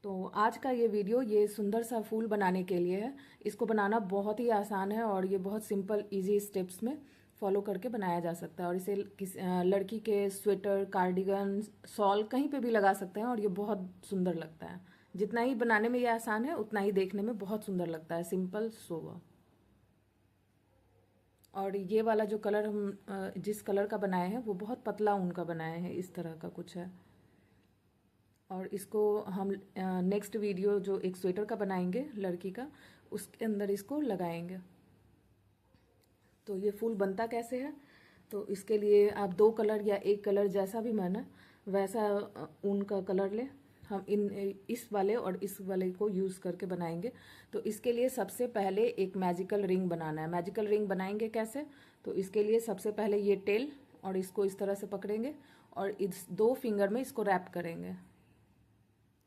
तो आज का ये वीडियो ये सुंदर सा फूल बनाने के लिए है। इसको बनाना बहुत ही आसान है और ये बहुत सिंपल इजी स्टेप्स में फॉलो करके बनाया जा सकता है। और इसे लड़की के स्वेटर, कार्डिगन, शॉल कहीं पे भी लगा सकते हैं और ये बहुत सुंदर लगता है। जितना ही बनाने में ये आसान है उतना ही देखने में बहुत सुंदर लगता है, सिंपल सोबर। और ये वाला जो कलर हम जिस कलर का बनाए हैं वो बहुत पतला ऊन का बनाए हैं, इस तरह का कुछ है। और इसको हम नेक्स्ट वीडियो जो एक स्वेटर का बनाएंगे लड़की का, उसके अंदर इसको लगाएंगे। तो ये फूल बनता कैसे है, तो इसके लिए आप 2 कलर या 1 कलर जैसा भी मन है वैसा ऊन का कलर लें। हम इस वाले और इस वाले को यूज़ करके बनाएंगे। तो इसके लिए सबसे पहले एक मैजिकल रिंग बनाना है। मैजिकल रिंग बनाएंगे कैसे, तो इसके लिए सबसे पहले ये टेल और इसको इस तरह से पकड़ेंगे और इस 2 फिंगर में इसको रैप करेंगे,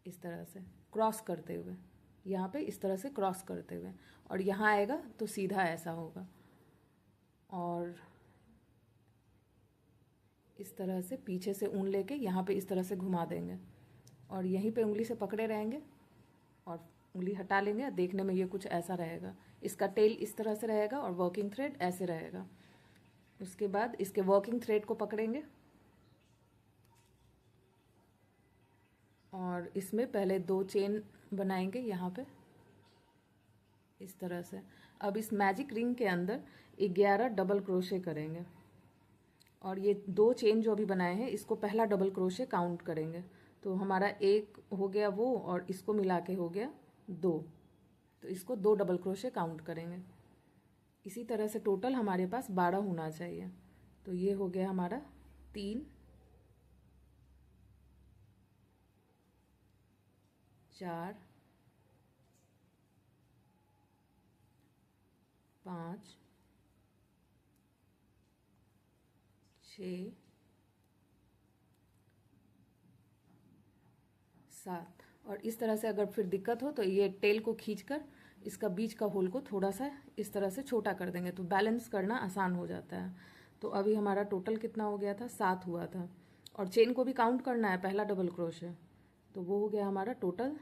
इस तरह से क्रॉस करते हुए, यहाँ पे इस तरह से क्रॉस करते हुए, और यहाँ आएगा तो सीधा ऐसा होगा। और इस तरह से पीछे से ऊन लेके यहाँ पे इस तरह से घुमा देंगे और यहीं पे उंगली से पकड़े रहेंगे और उंगली हटा लेंगे। देखने में ये कुछ ऐसा रहेगा। इसका टेल इस तरह से रहेगा और वर्किंग थ्रेड ऐसे रहेगा। उसके बाद इसके वर्किंग थ्रेड को पकड़ेंगे और इसमें पहले 2 चेन बनाएंगे यहाँ पे इस तरह से। अब इस मैजिक रिंग के अंदर 11 डबल क्रोशे करेंगे और ये 2 चेन जो अभी बनाए हैं इसको पहला डबल क्रोशे काउंट करेंगे। तो हमारा 1 हो गया वो और इसको मिला के हो गया 2, तो इसको 2 डबल क्रोशे काउंट करेंगे। इसी तरह से टोटल हमारे पास 12 होना चाहिए। तो ये हो गया हमारा 3, 4, 5, 6, 7। और इस तरह से अगर फिर दिक्कत हो तो ये टेल को खींचकर इसका बीच का होल को थोड़ा सा इस तरह से छोटा कर देंगे, तो बैलेंस करना आसान हो जाता है। तो अभी हमारा टोटल कितना हो गया था, 7 हुआ था। और चेन को भी काउंट करना है, पहला डबल क्रोशे, तो वो हो गया हमारा टोटल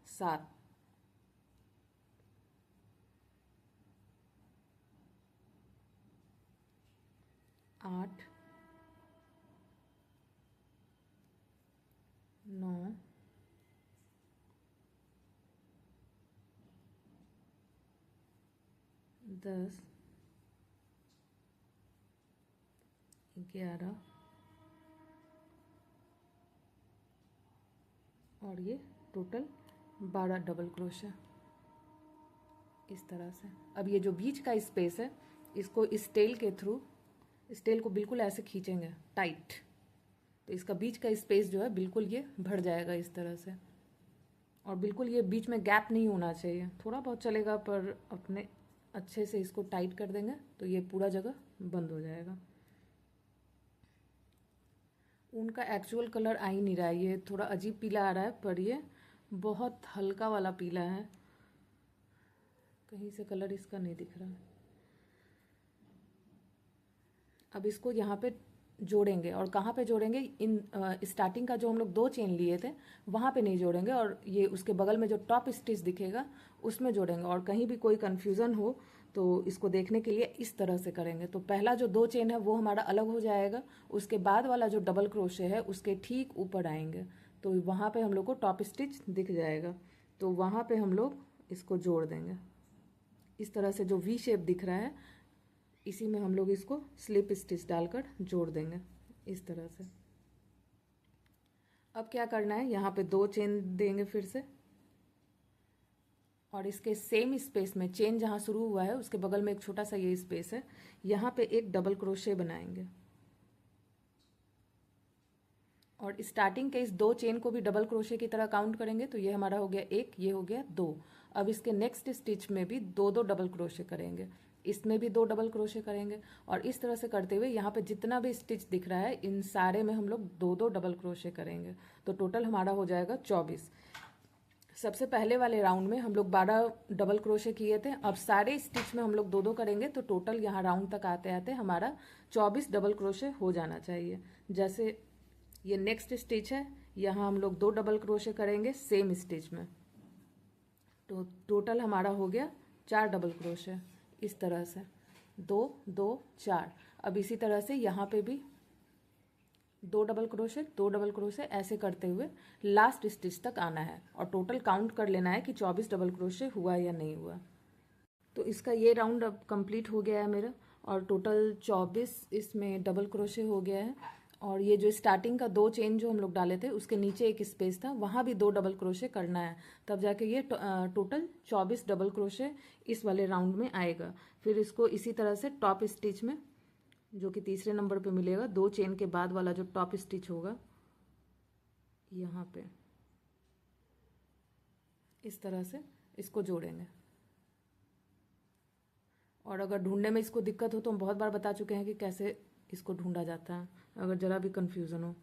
7। 8, 9, 10, 11 और ये टोटल 12 डबल क्रोशे इस तरह से। अब ये जो बीच का स्पेस है इसको इस टेल के थ्रू, इस टेल को बिल्कुल ऐसे खींचेंगे टाइट, तो इसका बीच का स्पेस जो है बिल्कुल ये भर जाएगा इस तरह से। और बिल्कुल ये बीच में गैप नहीं होना चाहिए, थोड़ा बहुत चलेगा पर अपने अच्छे से इसको टाइट कर देंगे तो ये पूरा जगह बंद हो जाएगा। उनका एक्चुअल कलर आ ही नहीं रहा है, ये थोड़ा अजीब पीला आ रहा है पर ये बहुत हल्का वाला पीला है, कहीं से कलर इसका नहीं दिख रहा। अब इसको यहाँ पे जोड़ेंगे और कहाँ पे जोड़ेंगे, इन स्टार्टिंग का जो हम लोग 2 चेन लिए थे वहाँ पे नहीं जोड़ेंगे, और ये उसके बगल में जो टॉप स्टिच दिखेगा उसमें जोड़ेंगे। और कहीं भी कोई कन्फ्यूज़न हो तो इसको देखने के लिए इस तरह से करेंगे। तो पहला जो 2 चेन है वो हमारा अलग हो जाएगा, उसके बाद वाला जो डबल क्रोशे है उसके ठीक ऊपर आएंगे, तो वहाँ पे हम लोग को टॉप स्टिच दिख जाएगा। तो वहाँ पे हम लोग इसको जोड़ देंगे इस तरह से, जो वी शेप दिख रहा है इसी में हम लोग इसको स्लिप स्टिच डालकर जोड़ देंगे इस तरह से। अब क्या करना है, यहाँ पे 2 चेन देंगे फिर से और इसके सेम स्पेस में चेन जहाँ शुरू हुआ है उसके बगल में एक छोटा सा ये स्पेस है, यहाँ पे एक डबल क्रोशे बनाएंगे और स्टार्टिंग के इस 2 चेन को भी डबल क्रोशे की तरह काउंट करेंगे। तो ये हमारा हो गया 1, ये हो गया 2। अब इसके नेक्स्ट स्टिच में भी 2-2 डबल क्रोशे करेंगे, इसमें भी 2 डबल क्रोशे करेंगे और इस तरह से करते हुए यहाँ पे जितना भी स्टिच दिख रहा है इन सारे में हम लोग 2-2 डबल क्रोशे करेंगे। तो टोटल हमारा हो जाएगा 24। सबसे पहले वाले राउंड में हम लोग 12 डबल क्रोशे किए थे, अब सारे स्टिच में हम लोग 2-2 करेंगे, तो टोटल यहाँ राउंड तक आते आते हमारा 24 डबल क्रोशे हो जाना चाहिए। जैसे ये नेक्स्ट स्टिच है, यहाँ हम लोग 2 डबल क्रोशे करेंगे सेम स्टिच में। तो टोटल हमारा हो गया 4 डबल क्रोशे, इस तरह से 2 2 4। अब इसी तरह से यहाँ पे भी 2 डबल क्रोशे 2 डबल क्रोशे ऐसे करते हुए लास्ट स्टिच तक आना है और टोटल काउंट कर लेना है कि 24 डबल क्रोशे हुआ या नहीं हुआ। तो इसका ये राउंड अब कंप्लीट हो गया है मेरा, और टोटल 24 इसमें डबल क्रोशे हो गया है। और ये जो स्टार्टिंग का 2 चेन जो हम लोग डाले थे उसके नीचे एक स्पेस था, वहाँ भी 2 डबल क्रोशे करना है, तब जाके ये टोटल 24 डबल क्रोशे इस वाले राउंड में आएगा। फिर इसको इसी तरह से टॉप स्टिच में, जो कि तीसरे नंबर पे मिलेगा, 2 चेन के बाद वाला जो टॉप स्टिच होगा, यहाँ पे इस तरह से इसको जोड़ेंगे। और अगर ढूंढने में इसको दिक्कत हो तो हम बहुत बार बता चुके हैं कि कैसे इसको ढूंढा जाता है, अगर ज़रा भी कंफ्यूजन हो।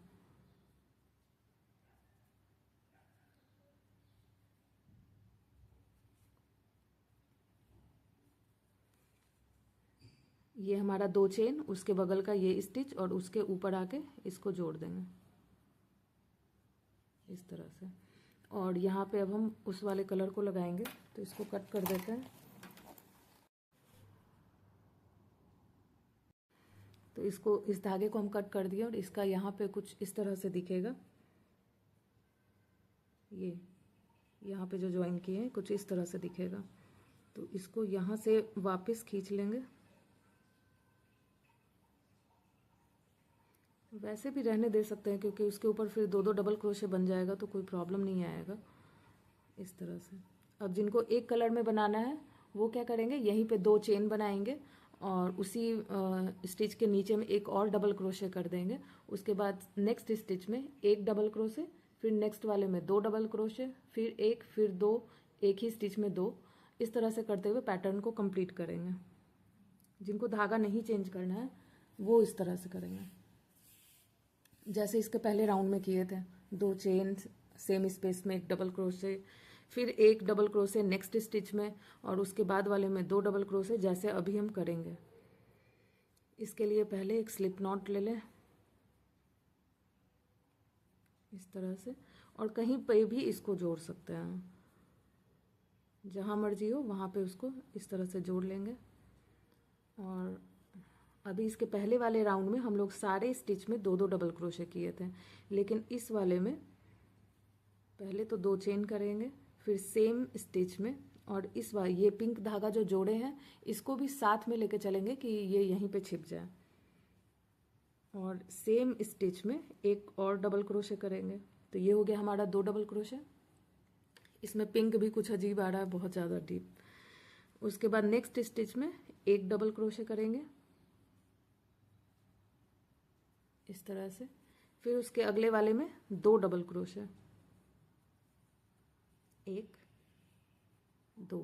ये हमारा 2 चेन, उसके बगल का ये स्टिच और उसके ऊपर आके इसको जोड़ देंगे इस तरह से। और यहाँ पे अब हम उस वाले कलर को लगाएंगे, तो इसको कट कर देते हैं। तो इसको, इस धागे को हम कट कर दिए और इसका यहाँ पे कुछ इस तरह से दिखेगा। ये यहाँ पे जो ज्वाइन किए हैं कुछ इस तरह से दिखेगा। तो इसको यहाँ से वापस खींच लेंगे। वैसे भी रहने दे सकते हैं क्योंकि उसके ऊपर फिर 2 डबल क्रोशे बन जाएगा तो कोई प्रॉब्लम नहीं आएगा इस तरह से। अब जिनको एक कलर में बनाना है वो क्या करेंगे, यहीं पे 2 चेन बनाएंगे और उसी स्टिच के नीचे में एक और डबल क्रोशे कर देंगे। उसके बाद नेक्स्ट स्टिच में एक डबल क्रोशे, फिर नेक्स्ट वाले में 2 डबल क्रोशे, फिर एक, फिर 2, एक ही स्टिच में 2, इस तरह से करते हुए पैटर्न को कंप्लीट करेंगे। जिनको धागा नहीं चेंज करना है वो इस तरह से करेंगे जैसे इसके पहले राउंड में किए थे। 2 चेन सेम स्पेस में एक डबल क्रोशे, फिर एक डबल क्रोशे नेक्स्ट स्टिच में और उसके बाद वाले में 2 डबल क्रोशे, जैसे अभी हम करेंगे। इसके लिए पहले एक स्लिप नॉट ले लें इस तरह से, और कहीं पे भी इसको जोड़ सकते हैं, जहाँ मर्जी हो वहाँ पे उसको इस तरह से जोड़ लेंगे। और अभी इसके पहले वाले राउंड में हम लोग सारे स्टिच में 2 डबल क्रोशे किए थे, लेकिन इस वाले में पहले तो 2 चेन करेंगे, फिर सेम स्टिच में, और इस बार ये पिंक धागा जो जोड़े हैं इसको भी साथ में लेके चलेंगे कि ये यहीं पे छिप जाए। और सेम स्टिच में एक और डबल क्रोशे करेंगे। तो ये हो गया हमारा 2 डबल क्रोशे। इसमें पिंक भी कुछ अजीब आ रहा है, बहुत ज़्यादा डीप। उसके बाद नेक्स्ट स्टिच में एक डबल क्रोशे करेंगे इस तरह से, फिर उसके अगले वाले में 2 डबल क्रोशे, 1 2,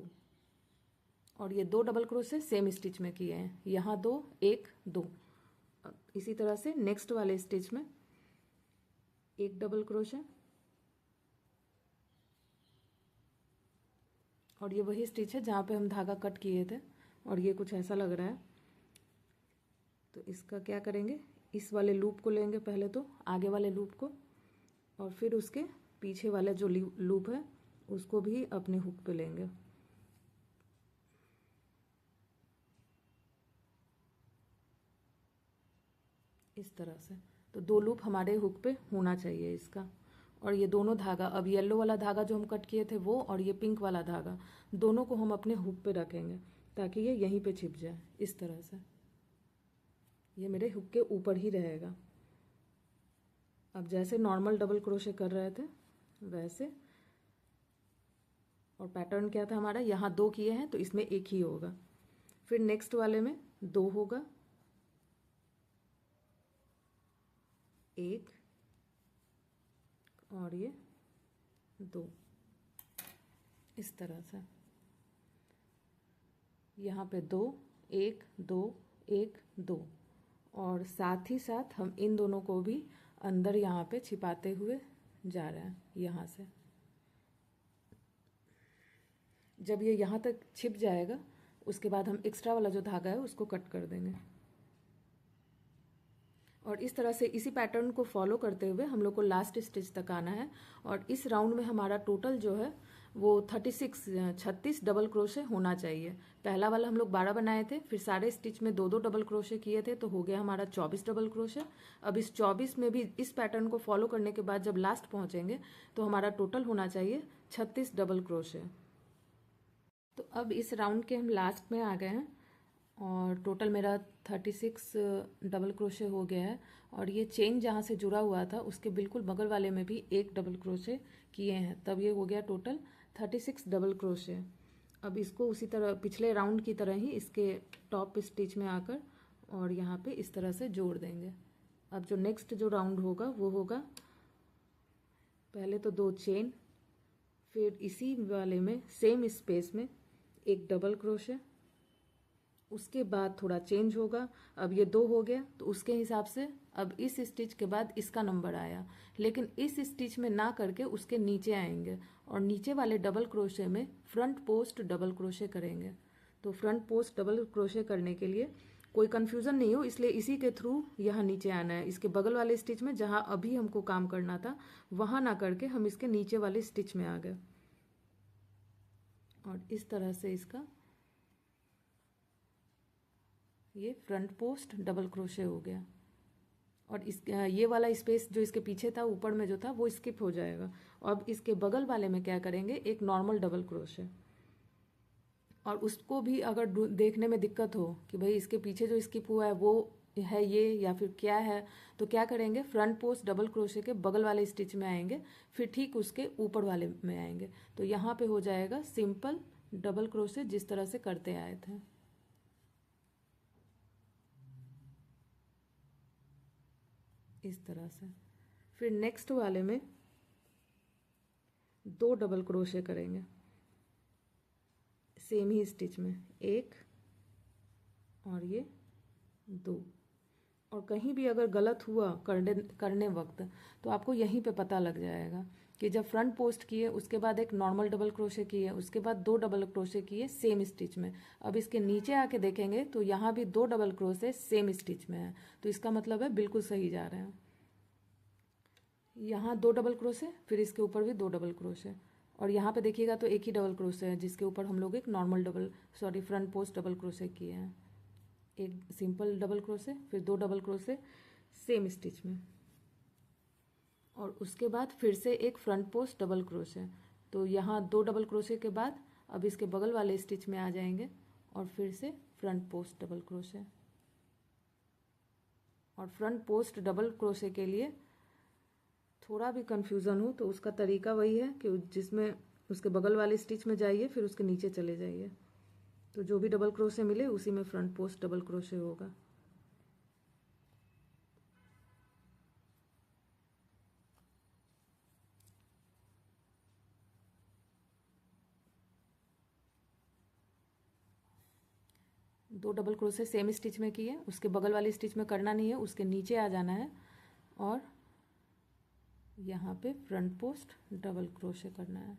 और ये 2 डबल क्रोशे सेम स्टिच में किए हैं, यहाँ 2 1 2। इसी तरह से नेक्स्ट वाले स्टिच में एक डबल क्रोशे, और ये वही स्टिच है जहाँ पे हम धागा कट किए थे, और ये कुछ ऐसा लग रहा है। तो इसका क्या करेंगे, इस वाले लूप को लेंगे पहले, तो आगे वाले लूप को, और फिर उसके पीछे वाला जो लूप है उसको भी अपने हुक पे लेंगे। इस तरह से। तो 2 लूप हमारे हुक पे होना चाहिए इसका। और ये दोनों धागा, अब येलो वाला धागा जो हम कट किए थे वो, और ये पिंक वाला धागा, दोनों को हम अपने हुक पे रखेंगे ताकि ये यहीं पे छिप जाए इस तरह से। ये मेरे हुक के ऊपर ही रहेगा। अब जैसे नॉर्मल डबल क्रोशे कर रहे थे वैसे। और पैटर्न क्या था हमारा, यहाँ 2 किए हैं तो इसमें 1 ही होगा, फिर नेक्स्ट वाले में 2 होगा, 1 और ये 2, इस तरह से। यहाँ पे 2 1 2 1 2, और साथ ही साथ हम इन दोनों को भी अंदर यहाँ पे छिपाते हुए जा रहे हैं यहाँ से। जब ये यहाँ तक छिप जाएगा उसके बाद हम एक्स्ट्रा वाला जो धागा है उसको कट कर देंगे। और इस तरह से इसी पैटर्न को फॉलो करते हुए हम लोग को लास्ट स्टिच तक आना है। और इस राउंड में हमारा टोटल जो है वो 36 डबल क्रोशे होना चाहिए। पहला वाला हम लोग 12 बनाए थे, फिर सारे स्टिच में 2 2 डबल क्रोशे किए थे, तो हो गया हमारा 24 डबल क्रोशे। अब इस 24 में भी इस पैटर्न को फॉलो करने के बाद जब लास्ट पहुंचेंगे तो हमारा टोटल होना चाहिए 36 डबल क्रोशे। तो अब इस राउंड के हम लास्ट में आ गए हैं और टोटल मेरा 36 डबल क्रोशे हो गया है। और ये चेन जहाँ से जुड़ा हुआ था उसके बिल्कुल बगल वाले में भी एक डबल क्रोशे किए हैं, तब ये हो गया टोटल 36 डबल क्रोशे। अब इसको उसी तरह पिछले राउंड की तरह ही इसके टॉप स्टिच में आकर और यहाँ पे इस तरह से जोड़ देंगे। अब जो नेक्स्ट जो राउंड होगा वो होगा पहले तो 2 चेन, फिर इसी वाले में सेम स्पेस में एक डबल क्रोशे, उसके बाद थोड़ा चेंज होगा। अब ये 2 हो गया तो उसके हिसाब से अब इस स्टिच के बाद इसका नंबर आया, लेकिन इस स्टिच में ना करके उसके नीचे आएंगे और नीचे वाले डबल क्रोशे में फ्रंट पोस्ट डबल क्रोशे करेंगे। तो फ्रंट पोस्ट डबल क्रोशे करने के लिए कोई कन्फ्यूज़न नहीं हो, इसलिए इसी के थ्रू यहाँ नीचे आना है। इसके बगल वाले स्टिच में जहाँ अभी हमको काम करना था वहाँ ना करके हम इसके नीचे वाले स्टिच में आ गए और इस तरह से इसका ये फ्रंट पोस्ट डबल क्रोशे हो गया। और इस ये वाला स्पेस जो इसके पीछे था ऊपर में जो था वो स्किप हो जाएगा। अब इसके बगल वाले में क्या करेंगे, एक नॉर्मल डबल क्रोशे। और उसको भी अगर देखने में दिक्कत हो कि भाई इसके पीछे जो स्किप हुआ है वो है ये या फिर क्या है, तो क्या करेंगे, फ्रंट पोस्ट डबल क्रोशे के बगल वाले स्टिच में आएंगे, फिर ठीक उसके ऊपर वाले में आएंगे, तो यहाँ पे हो जाएगा सिंपल डबल क्रोशे जिस तरह से करते आए थे। इस तरह से फिर नेक्स्ट वाले में 2 डबल क्रोशे करेंगे सेम ही स्टिच में, 1 और ये 2। और कहीं भी अगर गलत हुआ करने वक्त तो आपको यहीं पे पता लग जाएगा कि जब फ्रंट पोस्ट किए उसके बाद एक नॉर्मल डबल क्रोशे किए, उसके बाद 2 डबल क्रोशे किए सेम स्टिच में। अब इसके नीचे आके देखेंगे तो यहाँ भी 2 डबल क्रोशे सेम स्टिच में है, तो इसका मतलब है बिल्कुल सही जा रहे हैं। यहाँ 2 डबल क्रोशे, फिर इसके ऊपर भी 2 डबल क्रोशे, और यहाँ पे देखिएगा तो एक ही डबल क्रोशे है जिसके ऊपर हम लोग एक normal front post double crochet किए हैं। एक सिंपल डबल क्रोशे, फिर 2 डबल क्रोशे सेम स्टिच में, और उसके बाद फिर से एक फ्रंट पोस्ट डबल क्रोशे। तो यहाँ 2 डबल क्रोशे के बाद अब इसके बगल वाले स्टिच में आ जाएंगे और फिर से फ्रंट पोस्ट डबल क्रोशे। और फ्रंट पोस्ट डबल क्रोशे के लिए थोड़ा भी कन्फ्यूज़न हो तो उसका तरीका वही है कि जिसमें उसके बगल वाले स्टिच में जाइए फिर उसके नीचे चले जाइए, तो जो भी डबल क्रोशे मिले उसी में फ्रंट पोस्ट डबल क्रोशे होगा। दो डबल क्रोशे सेम स्टिच में किए, उसके बगल वाले स्टिच में करना नहीं है, उसके नीचे आ जाना है और यहाँ पे फ्रंट पोस्ट डबल क्रोशे करना है।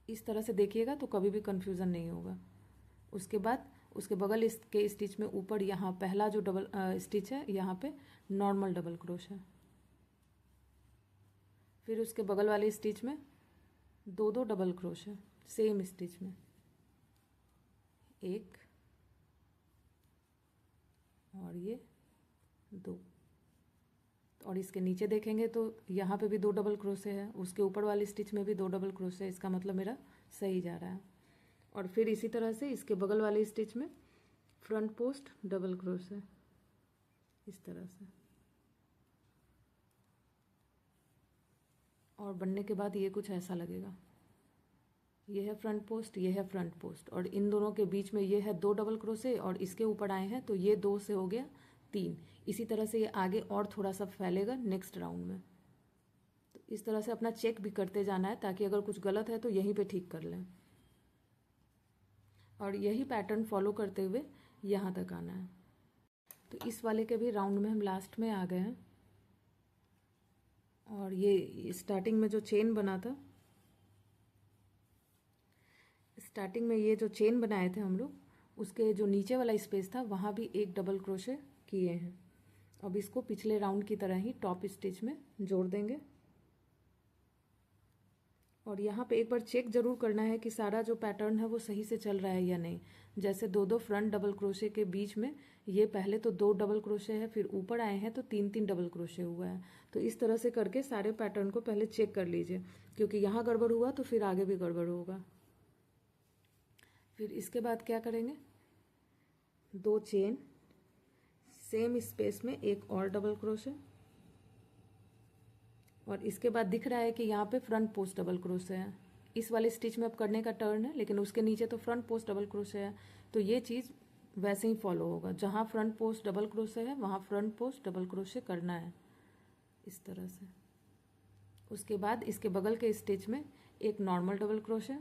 इस तरह से देखिएगा तो कभी भी कन्फ्यूज़न नहीं होगा। उसके बाद उसके बगल के स्टिच में ऊपर यहाँ पहला जो डबल स्टिच है यहाँ पे नॉर्मल डबल क्रोशे, फिर उसके बगल वाले स्टिच में 2 2 डबल क्रोशे सेम स्टिच में, 1 और ये 2। और इसके नीचे देखेंगे तो यहाँ पे भी 2 डबल क्रोशे है, उसके ऊपर वाले स्टिच में भी 2 डबल क्रोशे, इसका मतलब मेरा सही जा रहा है। और फिर इसी तरह से इसके बगल वाले स्टिच में फ्रंट पोस्ट डबल क्रोशे इस तरह से। और बनने के बाद ये कुछ ऐसा लगेगा, ये है फ्रंट पोस्ट, ये है फ्रंट पोस्ट, और इन दोनों के बीच में ये है 2 डबल क्रोशे और इसके ऊपर आए हैं तो ये 2 से हो गया 3। इसी तरह से ये आगे और थोड़ा सा फैलेगा नेक्स्ट राउंड में। तो इस तरह से अपना चेक भी करते जाना है ताकि अगर कुछ गलत है तो यहीं पे ठीक कर लें, और यही पैटर्न फॉलो करते हुए यहाँ तक आना है। तो इस वाले के भी राउंड में हम लास्ट में आ गए हैं। और ये स्टार्टिंग में जो चेन बना था, स्टार्टिंग में ये जो चेन बनाए थे हम लोग, उसके जो नीचे वाला स्पेस था वहाँ भी एक डबल क्रोशे किए हैं। अब इसको पिछले राउंड की तरह ही टॉप स्टिच में जोड़ देंगे। और यहाँ पे एक बार चेक जरूर करना है कि सारा जो पैटर्न है वो सही से चल रहा है या नहीं। जैसे दो दो फ्रंट डबल क्रोशे के बीच में ये पहले तो 2 डबल क्रोशे है, फिर ऊपर आए हैं तो 3 डबल क्रोशे हुआ है। तो इस तरह से करके सारे पैटर्न को पहले चेक कर लीजिए, क्योंकि यहाँ गड़बड़ हुआ तो फिर आगे भी गड़बड़ होगा। फिर इसके बाद क्या करेंगे, 2 चेन, सेम स्पेस में एक और डबल क्रोशे, और इसके बाद दिख रहा है कि यहाँ पे फ्रंट पोस्ट डबल क्रोशे है। इस वाले स्टिच में अब करने का टर्न है, लेकिन उसके नीचे तो फ्रंट पोस्ट डबल क्रोशे है, तो ये चीज़ वैसे ही फॉलो होगा। जहाँ फ्रंट पोस्ट डबल क्रोशे है वहाँ फ्रंट पोस्ट डबल क्रोशे करना है, इस तरह से। उसके बाद इसके बगल के स्टिच में एक नॉर्मल डबल क्रोशे,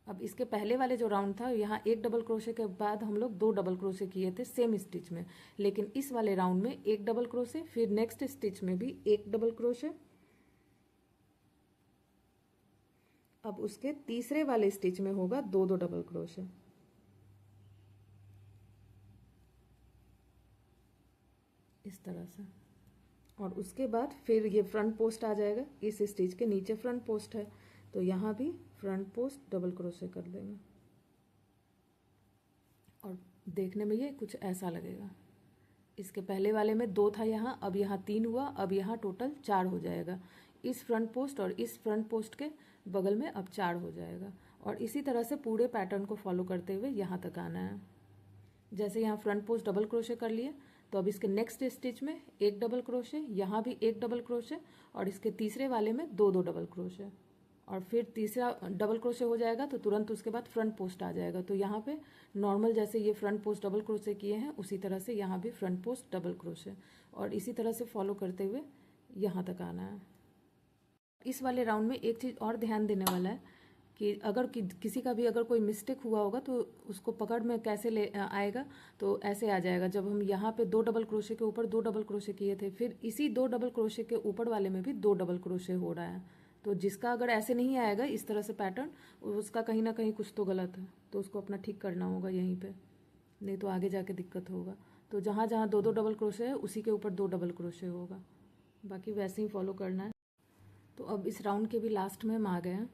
अब इसके पहले वाले जो राउंड था यहाँ एक डबल क्रोशे के बाद हम लोग 2 डबल क्रोशे किए थे सेम स्टिच में, लेकिन इस वाले राउंड में एक डबल क्रोशे, फिर नेक्स्ट स्टिच में भी एक डबल क्रोशे, अब उसके तीसरे वाले स्टिच में होगा 2 डबल क्रोशे। इस तरह से। और उसके बाद फिर ये फ्रंट पोस्ट आ जाएगा, इस स्टिच के नीचे फ्रंट पोस्ट है, तो यहाँ भी फ्रंट पोस्ट डबल क्रोशे कर देंगे और देखने में ये कुछ ऐसा लगेगा। इसके पहले वाले में 2 था यहाँ, अब यहाँ 3 हुआ, अब यहाँ टोटल 4 हो जाएगा। इस फ्रंट पोस्ट और इस फ्रंट पोस्ट के बगल में अब 4 हो जाएगा। और इसी तरह से पूरे पैटर्न को फॉलो करते हुए यहाँ तक आना है। जैसे यहाँ फ्रंट पोस्ट डबल क्रोशे कर लिए, तो अब इसके नेक्स्ट स्टिच में एक डबल क्रोशे, यहाँ भी एक डबल क्रोशे, और इसके तीसरे वाले में 2 डबल क्रोशे, और फिर तीसरा डबल क्रोशे हो जाएगा तो तुरंत उसके बाद फ्रंट पोस्ट आ जाएगा। तो यहाँ पे नॉर्मल जैसे ये फ्रंट पोस्ट डबल क्रोशे किए हैं उसी तरह से यहाँ भी फ्रंट पोस्ट डबल क्रोशे, और इसी तरह से फॉलो करते हुए यहाँ तक आना है। इस वाले राउंड में एक चीज़ और ध्यान देने वाला है कि अगर किसी का भी अगर कोई मिस्टेक हुआ होगा तो उसको पकड़ में कैसे ले आएगा, तो ऐसे आ जाएगा। जब हम यहाँ पे 2 डबल क्रोशे के ऊपर 2 डबल क्रोशे किए थे, फिर इसी 2 डबल क्रोशे के ऊपर वाले में भी 2 डबल क्रोशे हो रहा है, तो जिसका अगर ऐसे नहीं आएगा इस तरह से पैटर्न, उसका कहीं ना कहीं कुछ तो गलत है, तो उसको अपना ठीक करना होगा यहीं पे, नहीं तो आगे जाके दिक्कत होगा। तो जहाँ जहाँ 2 डबल क्रोशे है उसी के ऊपर 2 डबल क्रोशे होगा, बाकी वैसे ही फॉलो करना है। तो अब इस राउंड के भी लास्ट में हम आ गए हैं,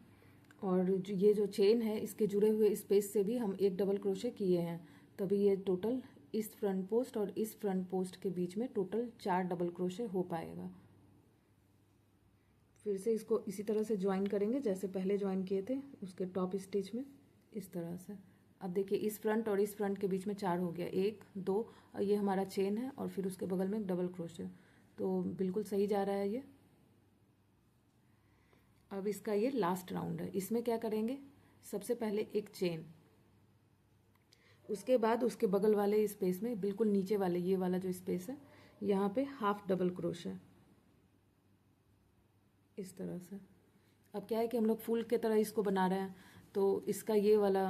और ये जो चेन है इसके जुड़े हुए स्पेस से भी हम एक डबल क्रोशे किए हैं, तभी ये टोटल इस फ्रंट पोस्ट और इस फ्रंट पोस्ट के बीच में टोटल 4 डबल क्रोशे हो पाएगा। फिर से इसको इसी तरह से ज्वाइन करेंगे जैसे पहले ज्वाइन किए थे उसके टॉप स्टिच में, इस तरह से। अब देखिए इस फ्रंट और इस फ्रंट के बीच में 4 हो गया, 1 2, और ये हमारा चेन है, और फिर उसके बगल में एक डबल क्रोशे, तो बिल्कुल सही जा रहा है ये। अब इसका ये लास्ट राउंड है, इसमें क्या करेंगे, सबसे पहले एक चेन, उसके बाद उसके बगल वाले स्पेस में बिल्कुल नीचे वाले ये वाला जो स्पेस है यहाँ पे हाफ डबल क्रोशे, इस तरह से। अब क्या है कि हम लोग फूल के तरह इसको बना रहे हैं, तो इसका ये वाला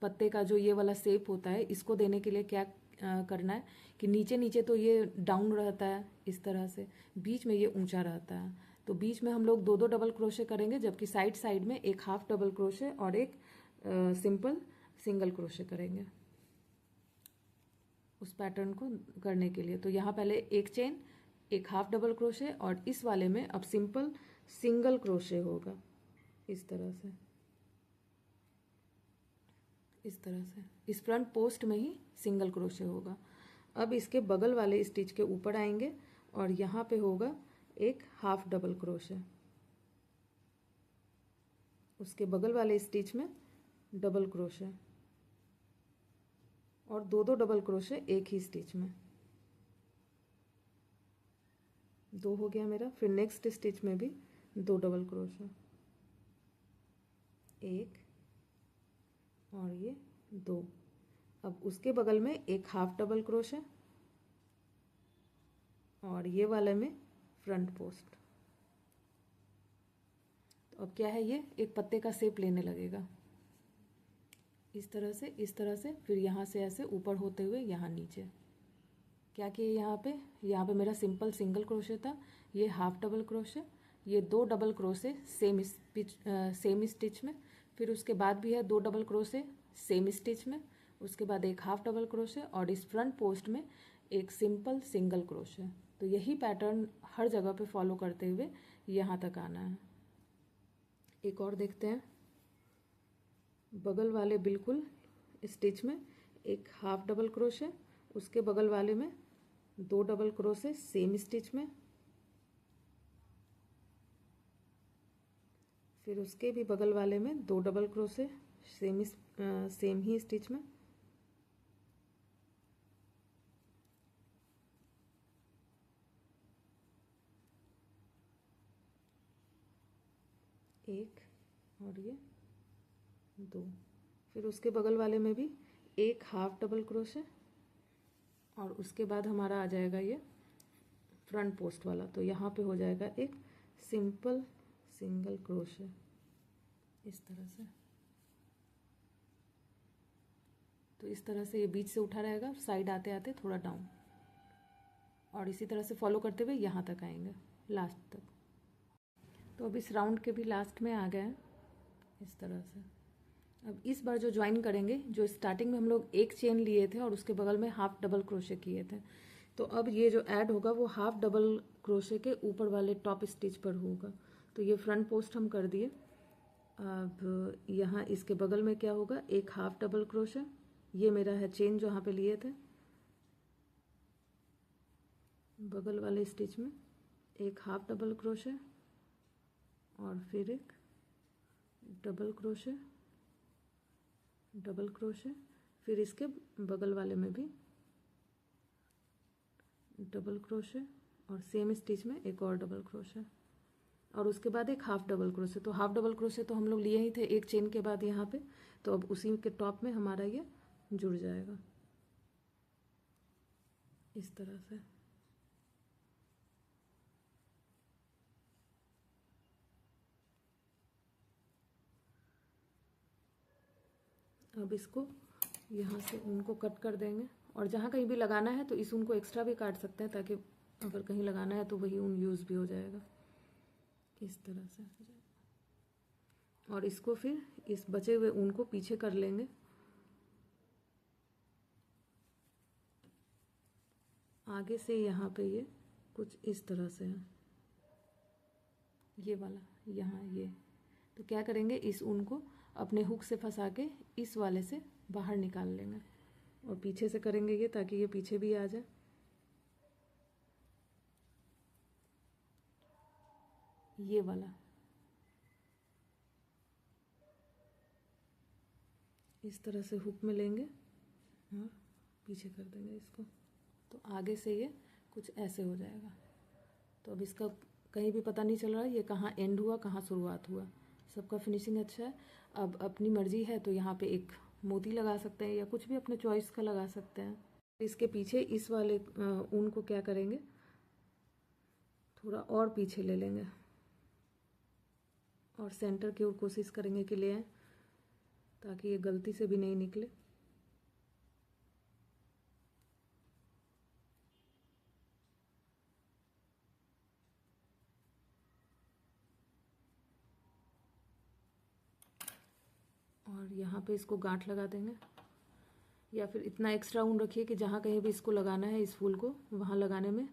पत्ते का जो ये वाला शेप होता है, इसको देने के लिए क्या करना है कि नीचे नीचे तो ये डाउन रहता है इस तरह से, बीच में ये ऊंचा रहता है, तो बीच में हम लोग 2 डबल क्रोशे करेंगे, जबकि साइड साइड में एक हाफ डबल क्रोशे और एक सिंपल सिंगल क्रोशे करेंगे उस पैटर्न को करने के लिए। तो यहाँ पहले एक चेन, एक हाफ डबल क्रोशे, और इस वाले में अब सिंपल सिंगल क्रोशे होगा, इस तरह से, इस तरह से। इस फ्रंट पोस्ट में ही सिंगल क्रोशे होगा। अब इसके बगल वाले स्टिच के ऊपर आएंगे और यहाँ पे होगा एक हाफ डबल क्रोशे, उसके बगल वाले स्टिच में डबल क्रोशे, और 2 डबल क्रोशे एक ही स्टिच में, 2 हो गया मेरा। फिर नेक्स्ट स्टिच में भी 2 डबल क्रोशे, 1 और ये 2। अब उसके बगल में एक हाफ डबल क्रोशे, और ये वाले में फ्रंट पोस्ट। तो अब क्या है, ये एक पत्ते का शेप लेने लगेगा, इस तरह से, इस तरह से। फिर यहाँ से ऐसे ऊपर होते हुए यहाँ नीचे। क्या किया यहाँ पे मेरा सिंपल सिंगल क्रोशे था, ये हाफ डबल क्रोशे, ये 2 डबल क्रोशे सेम स्टिच में, फिर उसके बाद भी है 2 डबल क्रोशे सेम स्टिच में, उसके बाद एक हाफ डबल क्रोशे और इस फ्रंट पोस्ट में एक सिंपल सिंगल क्रोशे। तो यही पैटर्न हर जगह पे फॉलो करते हुए यहाँ तक आना है। एक और देखते हैं, बगल वाले बिल्कुल स्टिच में एक हाफ डबल क्रोशे, उसके बगल वाले में 2 डबल क्रोशे सेम स्टिच में, फिर उसके भी बगल वाले में 2 डबल क्रोशे सेम ही स्टिच में, एक और ये 2, फिर उसके बगल वाले में भी एक हाफ डबल क्रोशे और उसके बाद हमारा आ जाएगा ये फ्रंट पोस्ट वाला। तो यहाँ पे हो जाएगा एक सिंपल सिंगल क्रोशे इस तरह से। तो इस तरह से ये बीच से उठा रहेगा, साइड आते आते थोड़ा डाउन, और इसी तरह से फॉलो करते हुए यहाँ तक आएंगे लास्ट तक। तो अब इस राउंड के भी लास्ट में आ गए हैं इस तरह से। अब इस बार जो ज्वाइन करेंगे, जो स्टार्टिंग में हम लोग एक चेन लिए थे और उसके बगल में हाफ डबल क्रोशे किए थे, तो अब ये जो ऐड होगा वो हाफ डबल क्रोशे के ऊपर वाले टॉप स्टिच पर होगा। तो ये फ्रंट पोस्ट हम कर दिए। अब यहाँ इसके बगल में क्या होगा, एक हाफ डबल क्रोशे, ये मेरा है चेन जो यहाँ पे लिए थे, बगल वाले स्टिच में एक हाफ डबल क्रोशे और फिर एक डबल क्रोशे, डबल क्रोशे, फिर इसके बगल वाले में भी डबल क्रोशे और सेम स्टिच में एक और डबल क्रोशे, और उसके बाद एक हाफ डबल क्रोशे। तो हाफ डबल क्रोशे तो हम लोग लिए ही थे एक चेन के बाद यहाँ पे, तो अब उसी के टॉप में हमारा ये जुड़ जाएगा इस तरह से। अब इसको यहाँ से ऊन को कट कर देंगे, और जहाँ कहीं भी लगाना है तो इस ऊन को एक्स्ट्रा भी काट सकते हैं, ताकि अगर कहीं लगाना है तो वही ऊन यूज़ भी हो जाएगा इस तरह से। और इसको फिर इस बचे हुए ऊन को पीछे कर लेंगे, आगे से यहाँ पे ये कुछ इस तरह से है, ये वाला यहाँ ये। तो क्या करेंगे, इस ऊन को अपने हुक से फंसा के इस वाले से बाहर निकाल लेंगे और पीछे से करेंगे ये, ताकि ये पीछे भी आ जाए। ये वाला इस तरह से हुक में लेंगे और पीछे कर देंगे इसको, तो आगे से ये कुछ ऐसे हो जाएगा। तो अब इसका कहीं भी पता नहीं चल रहा है ये कहाँ एंड हुआ कहाँ शुरुआत हुआ, सबका फिनिशिंग अच्छा है। अब अपनी मर्जी है तो यहाँ पे एक मोती लगा सकते हैं या कुछ भी अपने चॉइस का लगा सकते हैं। इसके पीछे इस वाले ऊन को क्या करेंगे, थोड़ा और पीछे ले लेंगे और सेंटर की ओर कोशिश करेंगे कि ले आए, ताकि ये गलती से भी नहीं निकले। और यहाँ पे इसको गांठ लगा देंगे, या फिर इतना एक्स्ट्रा ऊन रखिए कि जहाँ कहीं भी इसको लगाना है इस फूल को, वहाँ लगाने में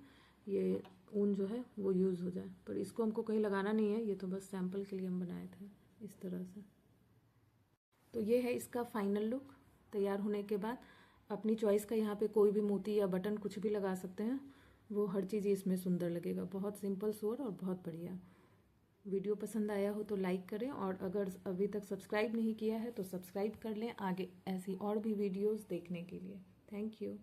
ये ऊन जो है वो यूज़ हो जाए। पर इसको हमको कहीं लगाना नहीं है, ये तो बस सैंपल के लिए हम बनाए थे इस तरह से। तो ये है इसका फाइनल लुक। तैयार होने के बाद अपनी चॉइस का यहाँ पे कोई भी मोती या बटन कुछ भी लगा सकते हैं, वो हर चीज़ इसमें सुंदर लगेगा। बहुत सिंपल सोर और बहुत बढ़िया। वीडियो पसंद आया हो तो लाइक करें, और अगर अभी तक सब्सक्राइब नहीं किया है तो सब्सक्राइब कर लें आगे ऐसी और भी वीडियोस देखने के लिए। Thank you.